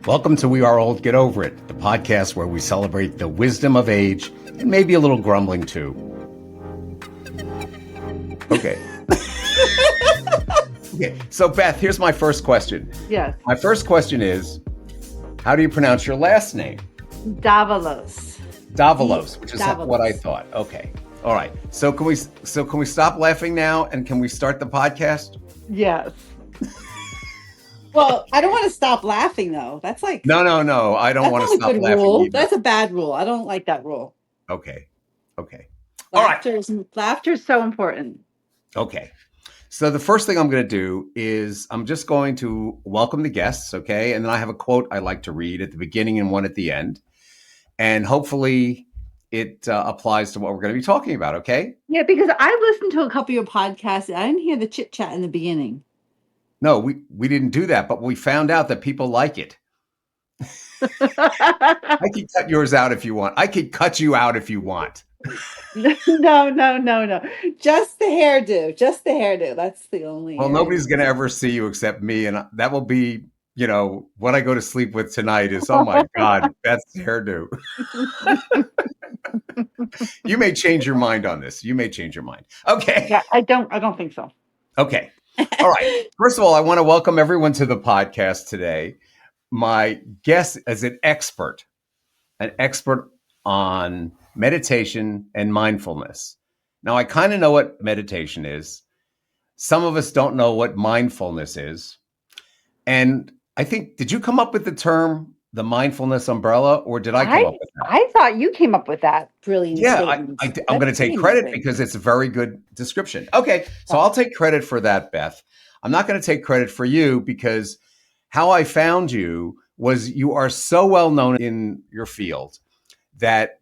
Welcome to We Are Old, Get Over It, the podcast where we celebrate the wisdom of age and maybe a little grumbling too. Okay. Okay. So Beth, here's my first question. Yes. My first question is, how do you pronounce your last name? Davalos. Davalos, which is Davalos. what I thought. Okay. All right. So can we stop laughing now and can we start the podcast? Yes. Well, I don't want to stop laughing though. That's like No. I don't want to stop good laughing rule. either. That's a bad rule. I don't like that rule. Okay. All right. Laughter is so important. Okay. So the first thing I'm going to do is I'm just going to welcome the guests, okay? And then I have a quote I like to read at the beginning and one at the end. And hopefully it applies to what we're going to be talking about, okay? Yeah, because I listened to a couple of your podcasts. I didn't hear the chit chat in the beginning. No, we didn't do that, but we found out that people like it. I could cut yours out if you want. I could cut you out if you want. No. Just the hairdo. That's the only. Well, nobody's going to ever see you except me. And that will be, what I go to sleep with tonight is, oh my God, Beth's hairdo. You may change your mind on this. Okay. Yeah, I don't think so. Okay. All right. First of all, I want to welcome everyone to the podcast today. My guest is an expert on meditation and mindfulness. Now, I kind of know what meditation is. Some of us don't know what mindfulness is. And I think, did you come up with the term, the mindfulness umbrella, or did I come up with that? I thought you came up with that brilliant statement. I'm going to take credit because it's a very good description. Okay, so I'll take credit for that, Beth. I'm not going to take credit for you because how I found you was you are so well known in your field that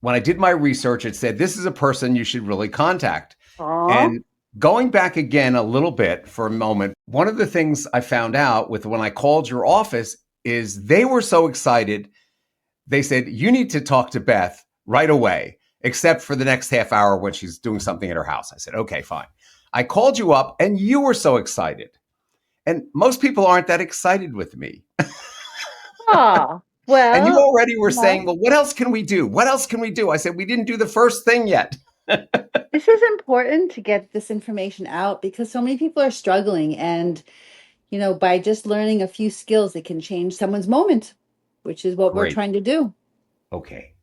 when I did my research, it said this is a person you should really contact. Aww. And going back again a little bit for a moment, one of the things I found out with when I called your office is they were so excited. They said, you need to talk to Beth right away, except for the next half hour when she's doing something at her house. I said, okay, fine. I called you up and you were so excited. And most people aren't that excited with me. Oh, well. And you already were saying, well, what else can we do? I said, we didn't do the first thing yet. This is important to get this information out because so many people are struggling. And, by just learning a few skills, it can change someone's moment, which is what we're trying to do. Okay.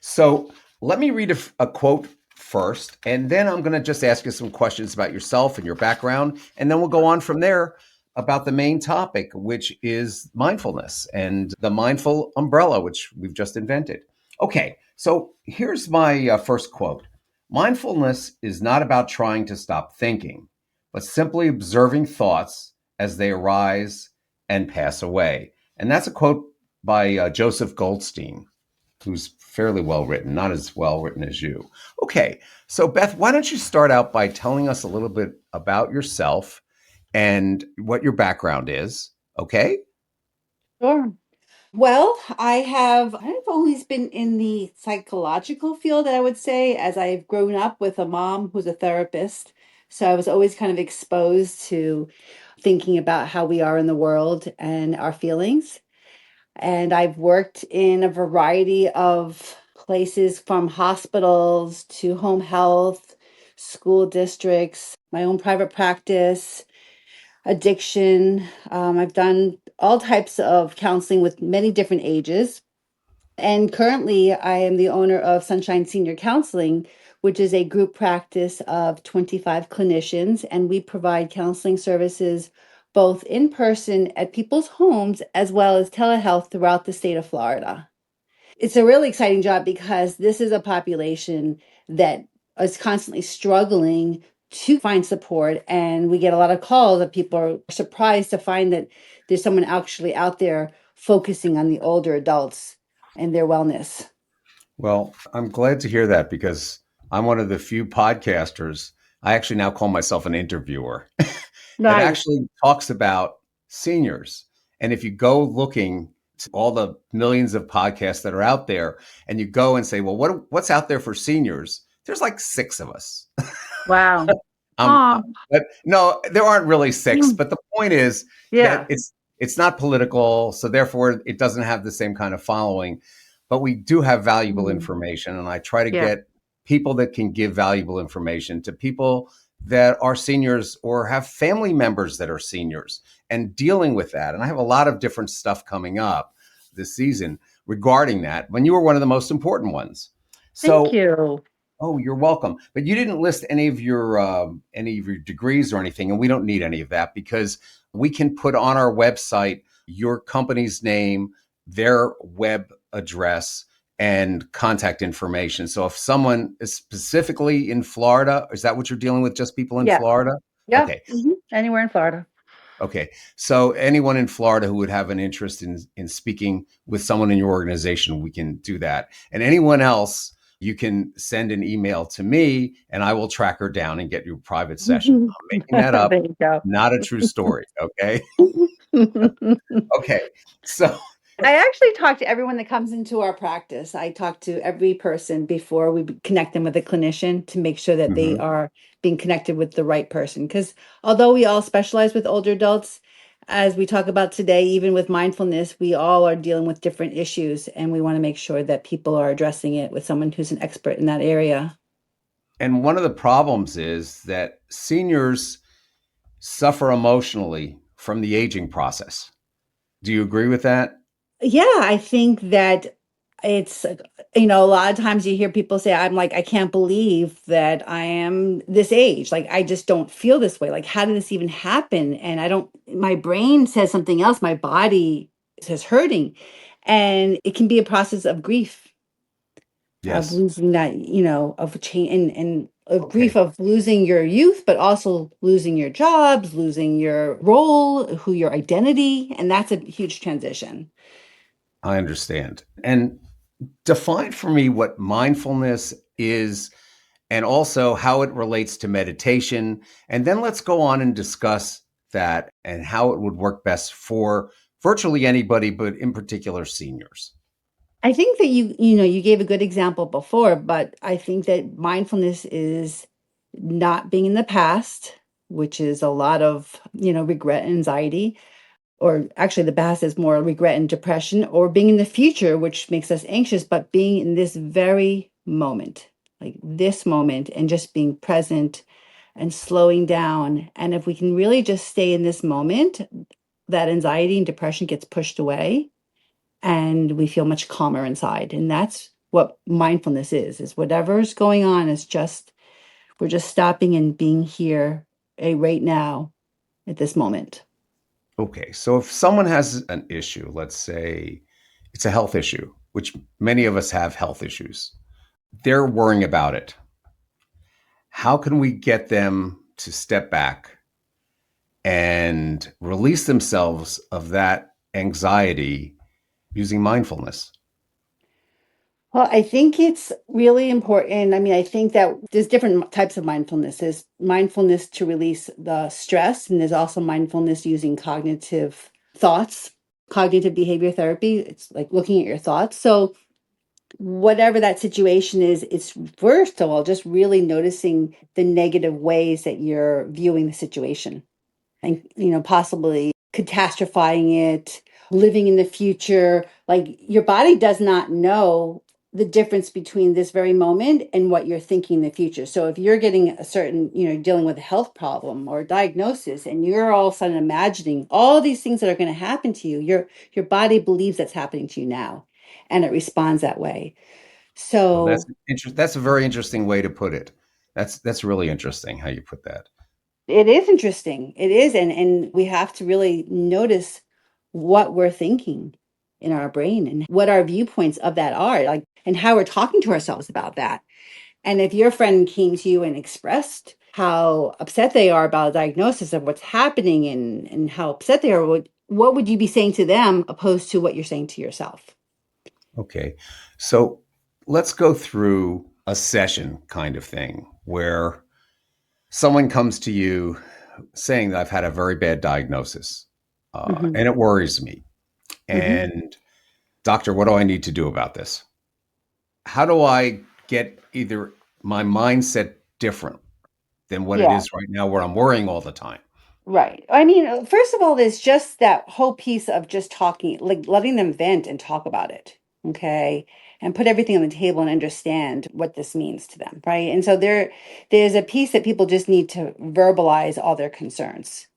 So let me read a quote first, and then I'm going to just ask you some questions about yourself and your background. And then we'll go on from there about the main topic, which is mindfulness and the mindful umbrella, which we've just invented. Okay. So here's my first quote. Mindfulness is not about trying to stop thinking, but simply observing thoughts as they arise and pass away. And that's a quote by Joseph Goldstein, who's fairly well written, not as well written as you. Okay, so Beth, why don't you start out by telling us a little bit about yourself and what your background is, okay? Sure. Well, I've always been in the psychological field, I would say, as I've grown up with a mom who's a therapist. So I was always kind of exposed to thinking about how we are in the world and our feelings. And I've worked in a variety of places from hospitals to home health, school districts, my own private practice, addiction. I've done all types of counseling with many different ages. And currently, I am the owner of Sunshine Senior Counseling, which is a group practice of 25 clinicians. And we provide counseling services both in person at people's homes as well as telehealth throughout the state of Florida. It's a really exciting job because this is a population that is constantly struggling to find support. And we get a lot of calls that people are surprised to find that there's someone actually out there focusing on the older adults and their wellness. Well, I'm glad to hear that because I'm one of the few podcasters. I actually now call myself an interviewer. Nice. That actually talks about seniors. And if you go looking to all the millions of podcasts that are out there and you go and say, well, what's out there for seniors? There's like 6 of us. Wow. But no, there aren't really 6. But the point is that It's not political, so therefore it doesn't have the same kind of following. But we do have valuable Mm. information, and I try to Yeah. get people that can give valuable information to people that are seniors or have family members that are seniors and dealing with that. And I have a lot of different stuff coming up this season regarding that when you were one of the most important ones. Thank So, you. oh, you're welcome. But you didn't list any of your degrees or anything, and we don't need any of that because we can put on our website your company's name, their web address, and contact information. So if someone is specifically in Florida, is that what you're dealing with? Just people in Yeah. Florida? Yeah. Okay. Anywhere in Florida. Okay. So anyone in Florida who would have an interest in speaking with someone in your organization, we can do that. And anyone else, you can send an email to me and I will track her down and get you a private session. I'm making that up, There you go. not a true story. Okay. Okay. So, I actually talk to everyone that comes into our practice. I talk to every person before we connect them with a clinician to make sure that they mhm. are being connected with the right person. Because although we all specialize with older adults, as we talk about today, even with mindfulness, we all are dealing with different issues, and we want to make sure that people are addressing it with someone who's an expert in that area. And one of the problems is that seniors suffer emotionally from the aging process. Do you agree with that? Yeah, I think that it's, a lot of times you hear people say, I'm like, I can't believe that I am this age. Like, I just don't feel this way. Like, how did this even happen? And my brain says something else, my body says hurting. And it can be a process of grief, of Yes. losing that, of change and of Okay. grief of losing your youth, but also losing your jobs, losing your role, your identity. And that's a huge transition. I understand. And define for me what mindfulness is and also how it relates to meditation. And then let's go on and discuss that and how it would work best for virtually anybody, but in particular seniors. I think that you gave a good example before, but I think that mindfulness is not being in the past, which is a lot of, regret and anxiety, or actually the past is more regret and depression, or being in the future, which makes us anxious, but being in this very moment, like this moment, and just being present and slowing down. And if we can really just stay in this moment, that anxiety and depression gets pushed away and we feel much calmer inside. And that's what mindfulness is whatever's going on is just we're just stopping and being here right now at this moment. Okay. So if someone has an issue, let's say it's a health issue, which many of us have health issues, they're worrying about it. How can we get them to step back and release themselves of that anxiety using mindfulness? Well, I think it's really important. I mean, I think that there's different types of mindfulness. There's mindfulness to release the stress, and there's also mindfulness using cognitive thoughts, cognitive behavior therapy. It's like looking at your thoughts. So whatever that situation is, it's first of all just really noticing the negative ways that you're viewing the situation and, possibly catastrophizing it, living in the future. Like your body does not know the difference between this very moment and what you're thinking in the future. So if you're getting a certain, dealing with a health problem or a diagnosis and you're all of a sudden imagining all these things that are going to happen to you, your body believes that's happening to you now and it responds that way. Oh, So that's a very interesting way to put it. That's really interesting how you put that. it is interesting. It is, and we have to really notice what we're thinking in our brain and what our viewpoints of that are, like, and how we're talking to ourselves about that. And if your friend came to you and expressed how upset they are about a diagnosis of what's happening and how upset they are, what would you be saying to them opposed to what you're saying to yourself? Okay. So let's go through a session kind of thing where someone comes to you saying that I've had a very bad diagnosis Hmm. and it worries me. Hmm. And doctor, what do I need to do about this? How do I get either my mindset different than what it Yeah. is right now where I'm worrying all the time? Right. I mean, first of all, there's just that whole piece of just talking, like letting them vent and talk about it. Okay. And put everything on the table and understand what this means to them. Right. And so there's a piece that people just need to verbalize all their concerns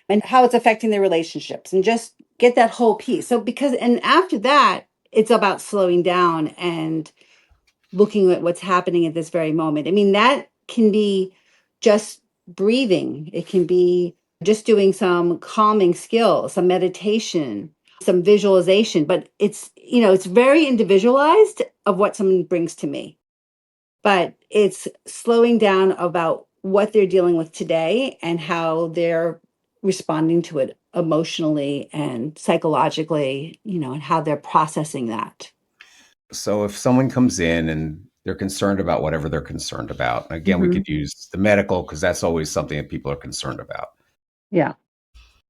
and how it's affecting their relationships and just get that whole piece. So because, and after that, it's about slowing down and looking at what's happening at this very moment. I mean, that can be just breathing, it can be just doing some calming skills, some meditation, some visualization, but it's very individualized of what someone brings to me. But it's slowing down about what they're dealing with today and how they're responding to it emotionally and psychologically, and how they're processing that. So if someone comes in and they're concerned about whatever they're concerned about, again, we Mhm. could use the medical because that's always something that people are concerned about. Yeah.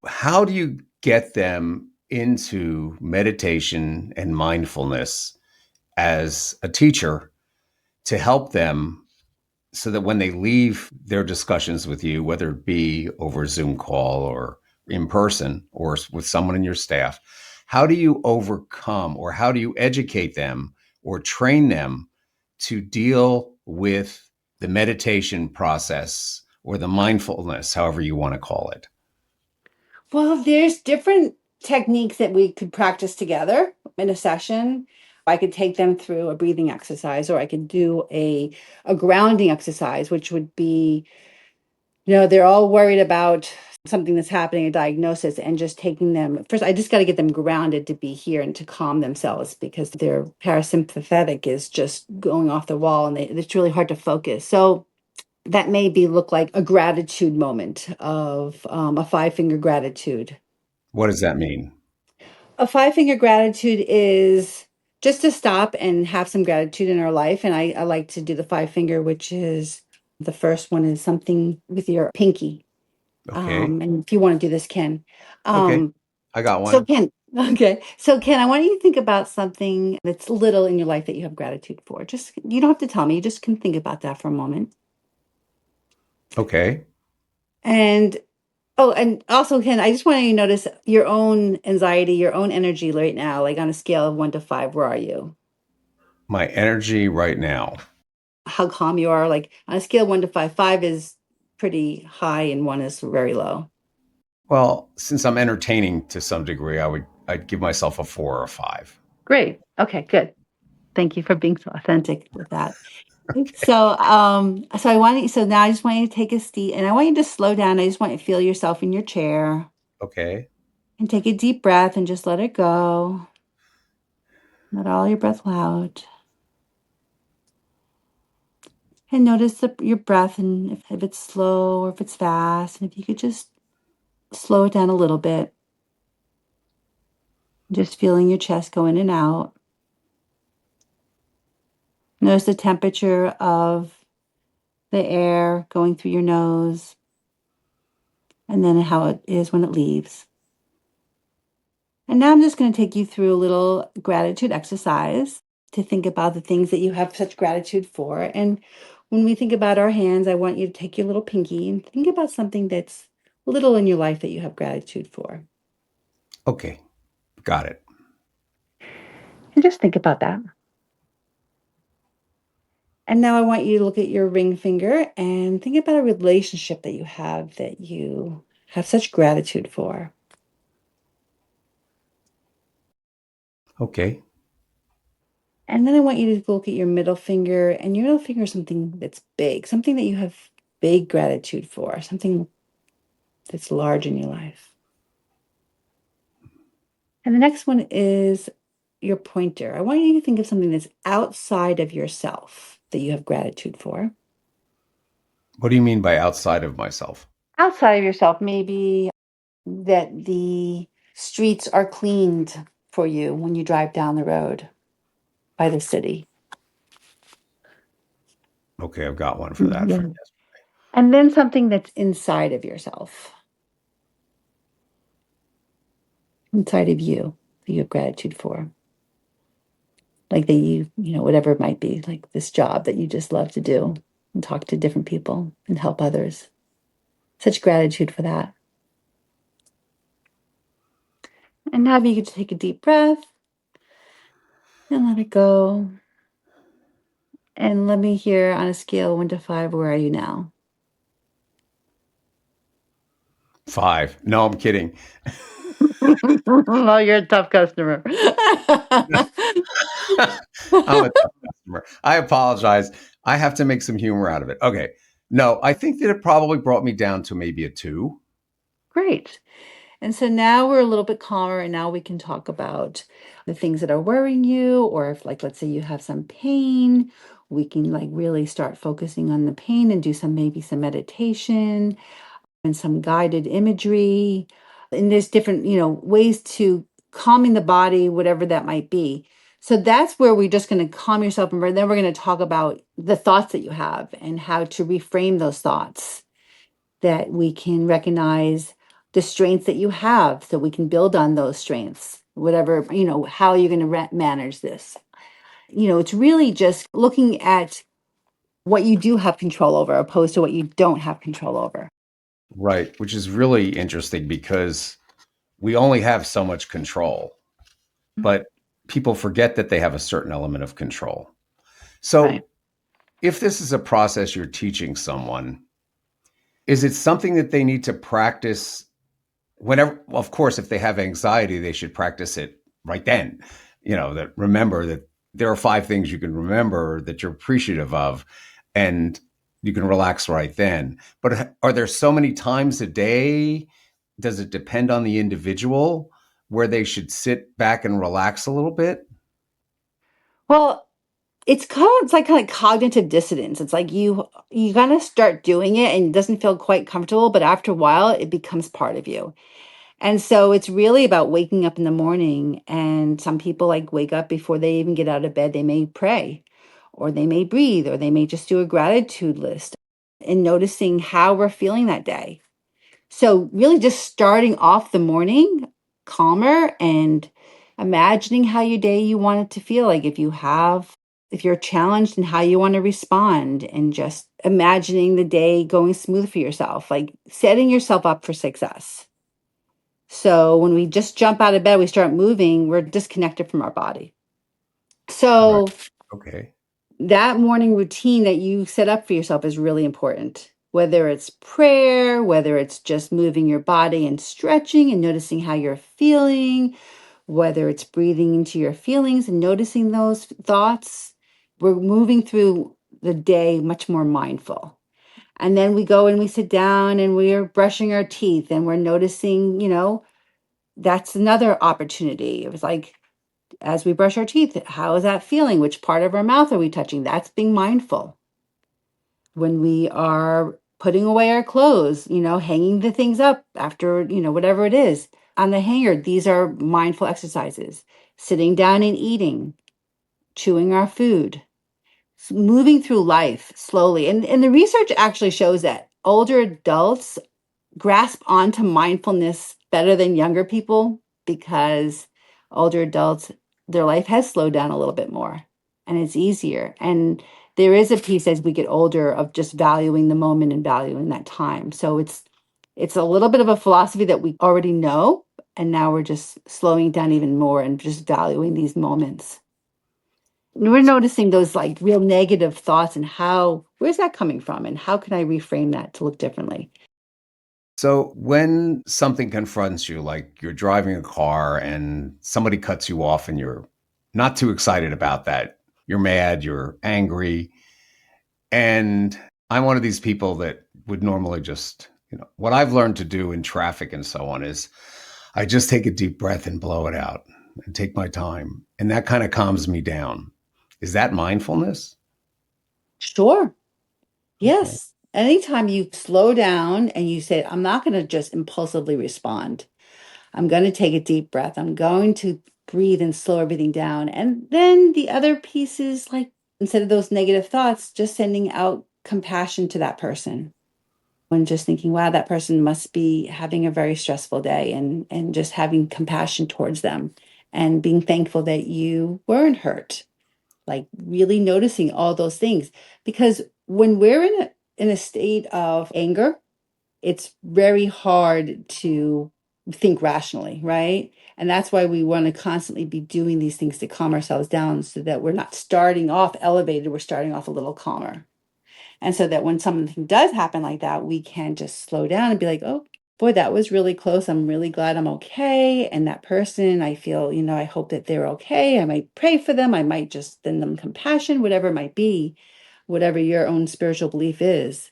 How do you get them into meditation and mindfulness as a teacher to help them so that when they leave their discussions with you, whether it be over a Zoom call or in person or with someone in your staff, how do you overcome or how do you educate them or train them to deal with the meditation process or the mindfulness, however you want to call it? Well, there's different techniques that we could practice together in a session. I could take them through a breathing exercise, or I could do a grounding exercise, which would be, they're all worried about something that's happening, a diagnosis, and just taking them first. I just got to get them grounded to be here and to calm themselves because their parasympathetic is just going off the wall and it's really hard to focus. So that maybe look like a gratitude moment of a five-finger gratitude. What does that mean? A five-finger gratitude is just to stop and have some gratitude in our life. And I like to do the five finger, which is the first one is something with your pinky. Okay. And if you want to do this, Ken. Okay. Um, I got so one. Ken, okay. So Ken, I want you to think about something that's little in your life that you have gratitude for. Just you don't have to tell me, you just can think about that for a moment. Okay. And oh, and also, Ken, I just want you to notice your own anxiety, your own energy right now, like on a scale of 1 to 5, where are you? My energy right now. How calm you are. Like on a scale of 1 to 5, 5 is pretty high and 1 is very low. Well, since I'm entertaining to some degree, I'd give myself a 4 or 5. Great. Okay, good. Thank you for being so authentic with that. Okay. So now I just want you to take a seat and I want you to slow down. I just want you to feel yourself in your chair Okay. and take a deep breath and just let it go. Let all your breath out. And notice your breath and if it's slow or if it's fast. And if you could just slow it down a little bit, just feeling your chest go in and out. Notice the temperature of the air going through your nose and then how it is when it leaves. And now I'm just going to take you through a little gratitude exercise to think about the things that you have such gratitude for. And when we think about our hands, I want you to take your little pinky and think about something that's little in your life that you have gratitude for. Okay. Got it. And just think about that. And now I want you to look at your ring finger and think about a relationship that you have that you have such gratitude for. Okay. And then I want you to look at your middle finger, and your middle finger is something that's big, something that you have big gratitude for, something that's large in your life. And the next one is your pointer. I want you to think of something that's outside of yourself that you have gratitude for. What do you mean by outside of myself? Outside of yourself, maybe that the streets are cleaned for you when you drive down the road by the city. Okay, I've got one for that. Yeah. And then something that's inside of yourself, inside of you, that you have gratitude for. Like that whatever it might be, like this job that you just love to do and talk to different people and help others. Such gratitude for that. And now you can take a deep breath and let it go. And let me hear on a scale 1 to 5, where are you now? 5. No, I'm kidding. Oh, you're a tough customer. I'm a tough customer. I apologize. I have to make some humor out of it. Okay. No, I think that it probably brought me down to maybe a 2. Great. And so now we're a little bit calmer, and now we can talk about the things that are worrying you, or if, like, let's say you have some pain, we can like really start focusing on the pain and do some maybe some meditation and some guided imagery. And there's different, ways to calming the body, whatever that might be. So that's where we're just going to calm yourself, and then we're going to talk about the thoughts that you have and how to reframe those thoughts, that we can recognize the strengths that you have so we can build on those strengths, whatever, how you're going to manage this. It's really just looking at what you do have control over opposed to what you don't have control over. Right. Which is really interesting because we only have so much control, but people forget that they have a certain element of control. Right. So if this is a process you're teaching someone, is it something that they need to practice whenever? Well, of course, if they have anxiety, they should practice it right then. That remember that there are 5 things you can remember that you're appreciative of, and you can relax right then. But are there so many times a day? Does it depend on the individual where they should sit back and relax a little bit? Well, it's like kind of cognitive dissonance. It's like you kind of start doing it and it doesn't feel quite comfortable, but after a while it becomes part of you. And so it's really about waking up in the morning. And some people like wake up before they even get out of bed. They may pray, or they may breathe, or they may just do a gratitude list and noticing how we're feeling that day. So, really, just starting off the morning calmer and imagining how your day you want it to feel like. If you're challenged and how you want to respond, and just imagining the day going smooth for yourself, like setting yourself up for success. So when we just jump out of bed, we start moving, we're disconnected from our body. Right. So Okay. that morning routine that you set up for yourself is really important. Whether it's prayer, whether it's just moving your body and stretching and noticing how you're feeling, whether it's breathing into your feelings and noticing those thoughts, we're moving through the day much more mindful. And then we go and we sit down and we are brushing our teeth and we're noticing, that's another opportunity. It was like, as we brush our teeth, how is that feeling? Which part of our mouth are we touching? That's being mindful. When we are putting away our clothes, hanging the things up after, whatever it is on the hanger, these are mindful exercises. Sitting down and eating, chewing our food, moving through life slowly. And the research actually shows that older adults grasp onto mindfulness better than younger people, because older adults, their life has slowed down a little bit more and it's easier. And there is a piece as we get older of just valuing the moment and valuing that time. So it's a little bit of a philosophy that we already know, and now we're just slowing down even more and just valuing these moments. And we're noticing those like real negative thoughts, and where's that coming from, and how can I reframe that to look differently? So when something confronts you, like you're driving a car and somebody cuts you off and you're not too excited about that, you're mad, you're angry. And I'm one of these people that would normally just, what I've learned to do in traffic and so on is I just take a deep breath and blow it out and take my time. And that kind of calms me down. Is that mindfulness? Sure. Okay. Yes. Anytime you slow down and you say, I'm not going to just impulsively respond, I'm going to take a deep breath. I'm going to breathe and slow everything down. And then the other piece is like, instead of those negative thoughts, just sending out compassion to that person, and just thinking, wow, that person must be having a very stressful day, and just having compassion towards them and being thankful that you weren't hurt, like really noticing all those things. Because when we're in a state of anger, it's very hard to think rationally, right? And that's why we want to constantly be doing these things to calm ourselves down so that we're not starting off elevated, we're starting off a little calmer. And so that when something does happen like that, we can just slow down and be like, oh, boy, that was really close. I'm really glad I'm okay. And that person, I feel, I hope that they're okay. I might pray for them. I might just send them compassion, whatever it might be, whatever your own spiritual belief is.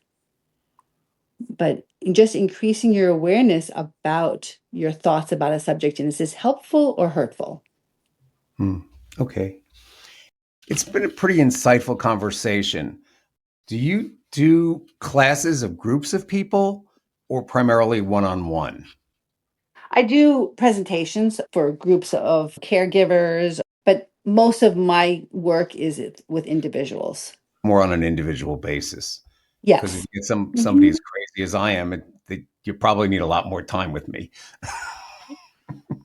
But just increasing your awareness about your thoughts about a subject. And is this helpful or hurtful? Hmm. Okay. It's been a pretty insightful conversation. Do you do classes of groups of people or primarily one on one? I do presentations for groups of caregivers, but most of my work is with individuals. More on an individual basis? Because if Yes. you get somebody Mhm. as crazy as I am, you probably need a lot more time with me.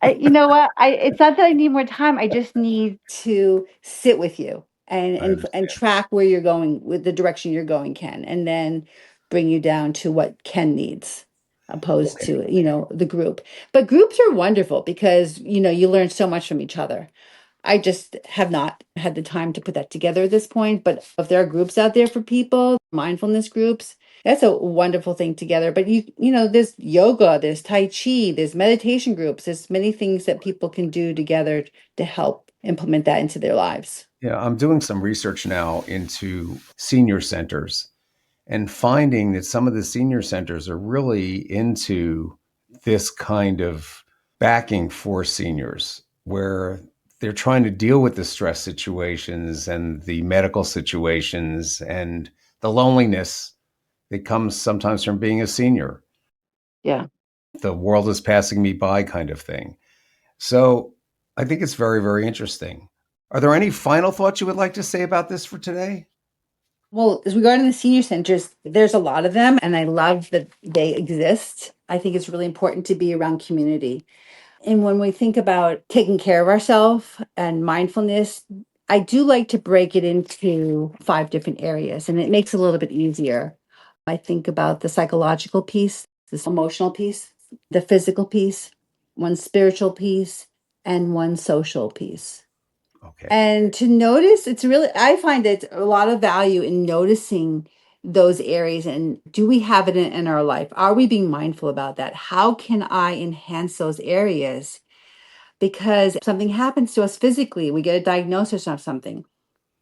You know what? It's not that I need more time. I just need to sit with you and I and understand. track where you're going with the direction you're going, Ken, and then bring you down to what Ken needs, opposed Okay. to, the group. But groups are wonderful because, you learn so much from each other. I just have not had the time to put that together at this point. But if there are groups out there for people, mindfulness groups, that's a wonderful thing together. But there's yoga, there's Tai Chi, there's meditation groups, there's many things that people can do together to help implement that into their lives. Yeah, I'm doing some research now into senior centers and finding that some of the senior centers are really into this kind of backing for seniors where they're trying to deal with the stress situations and the medical situations and the loneliness that comes sometimes from being a senior. Yeah. The world is passing me by kind of thing. So I think it's very, very interesting. Are there any final thoughts you would like to say about this for today? Well, as regarding the senior centers, there's a lot of them, and I love that they exist. I think it's really important to be around community. And when we think about taking care of ourselves and mindfulness, I do like to break it into 5 different areas, and it makes it a little bit easier. I think about the psychological piece, this emotional piece, the physical piece, one spiritual piece, and one social piece. Okay. And to notice, I find it a lot of value in noticing those areas. And do we have it in our life? Are we being mindful about that? How can I enhance those areas? Because something happens to us physically, we get a diagnosis of something,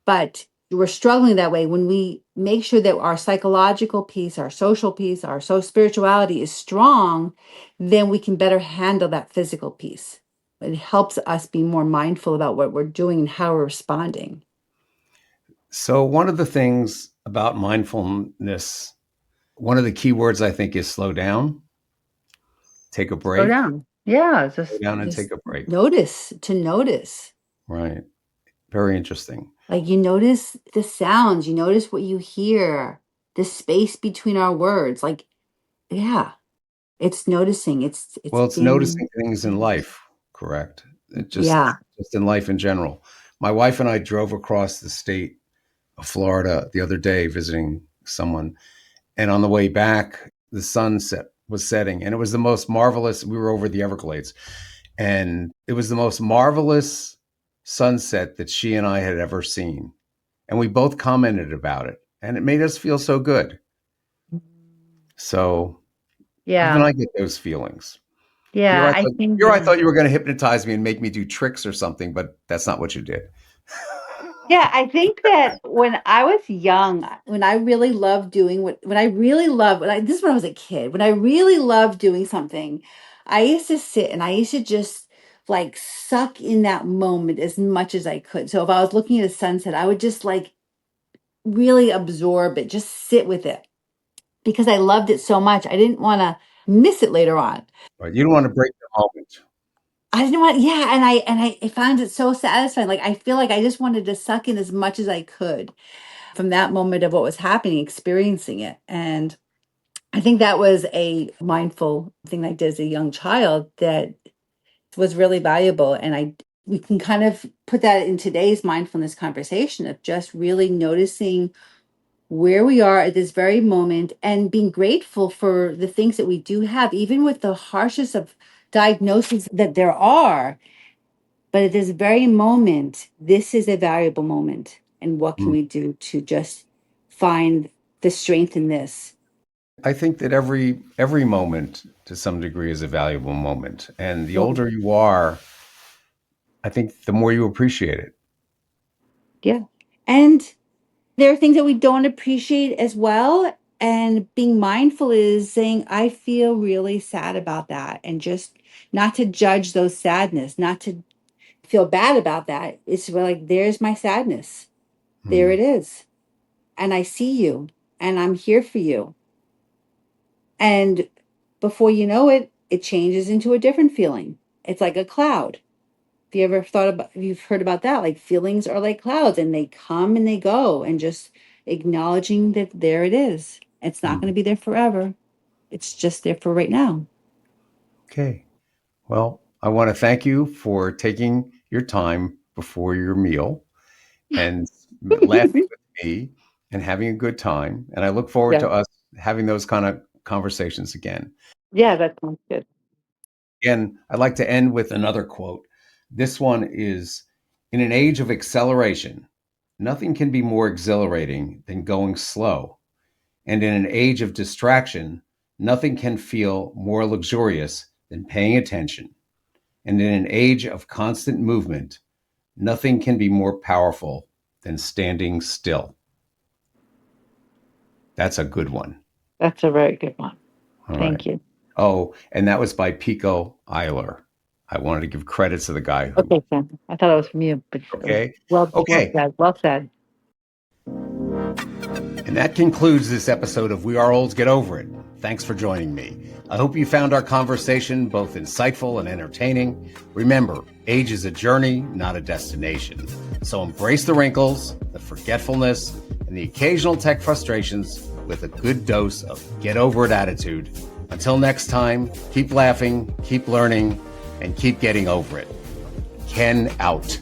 but we're struggling that way. When we make sure that our psychological piece, our social piece, our spirituality is strong, then we can better handle that physical piece. It helps us be more mindful about what we're doing and how we're responding. So, one of the things about mindfulness, one of the key words I think is slow down, take a Slow break, down. Yeah, slow just down and just take a break. notice. Right. Very interesting. Like you notice the sounds, you notice what you hear, the space between our words. Like, yeah, it's noticing. It's Well, it's being noticing things in life, correct? It yeah. just in life in general. My wife and I drove across the state of Florida the other day visiting someone, and on the way back, the sunset was setting, and it was the most marvelous. We were over the Everglades, and it was the most marvelous sunset that she and I had ever seen. And we both commented about it, and it made us feel so good. So even Yeah. I get those feelings. Here Yeah, I I thought think here I thought you were going to hypnotize me and make me do tricks or something, but that's not what you did. yeah, I think that when I was young, when I really loved doing when I really loved, this is when I was a kid, when I really loved doing something, I used to sit and I used to just like suck in that moment as much as I could. So if I was looking at a sunset, I would just like really absorb it, just sit with it because I loved it so much. I didn't want to miss it later on. Right? You don't want to break the moment. I didn't want, yeah, and I found it so satisfying. Like I feel like I just wanted to suck in as much as I could from that moment of what was happening, experiencing it. And I think that was a mindful thing I did as a young child that was really valuable. And we can kind of put that in today's mindfulness conversation of just really noticing where we are at this very moment and being grateful for the things that we do have, even with the harshest of diagnoses that there are. But at this very moment, this is a valuable moment. And what can Mm. we do to just find the strength in this? I think that every moment to some degree is a valuable moment. And the Yeah. older you are, I think the more you appreciate it. Yeah. And there are things that we don't appreciate as well. And being mindful is saying, I feel really sad about that. And just not to judge those sadness, not to feel bad about that. It's like, there's my sadness. There Mm. it is. And I see you and I'm here for you. And before you know it, it changes into a different feeling. It's like a cloud. Have you ever thought about, you've heard about that? Like feelings are like clouds and they come and they go, and just acknowledging that there it is. It's not going Mm. to be there forever. It's just there for right now. Okay. Well, I want to thank you for taking your time before your meal and laughing with me and having a good time. And I look forward Yeah. to us having those kind of conversations again. Yeah, that sounds good. And I'd like to end with another quote. This one is: in an age of acceleration, nothing can be more exhilarating than going slow. And in an age of distraction, nothing can feel more luxurious than paying attention. And in an age of constant movement, nothing can be more powerful than standing still. That's a good one. That's a very good one. All right. Thank you. Oh, and that was by Pico Eiler. I wanted to give credit to the guy who. Okay, Sam. I thought it was from you, but Okay. well Okay. said. Well said. And that concludes this episode of We Are Olds, Get Over It. Thanks for joining me. I hope you found our conversation both insightful and entertaining. Remember, age is a journey, not a destination. So embrace the wrinkles, the forgetfulness, and the occasional tech frustrations with a good dose of get over it attitude. Until next time, keep laughing, keep learning, and keep getting over it. Ken out.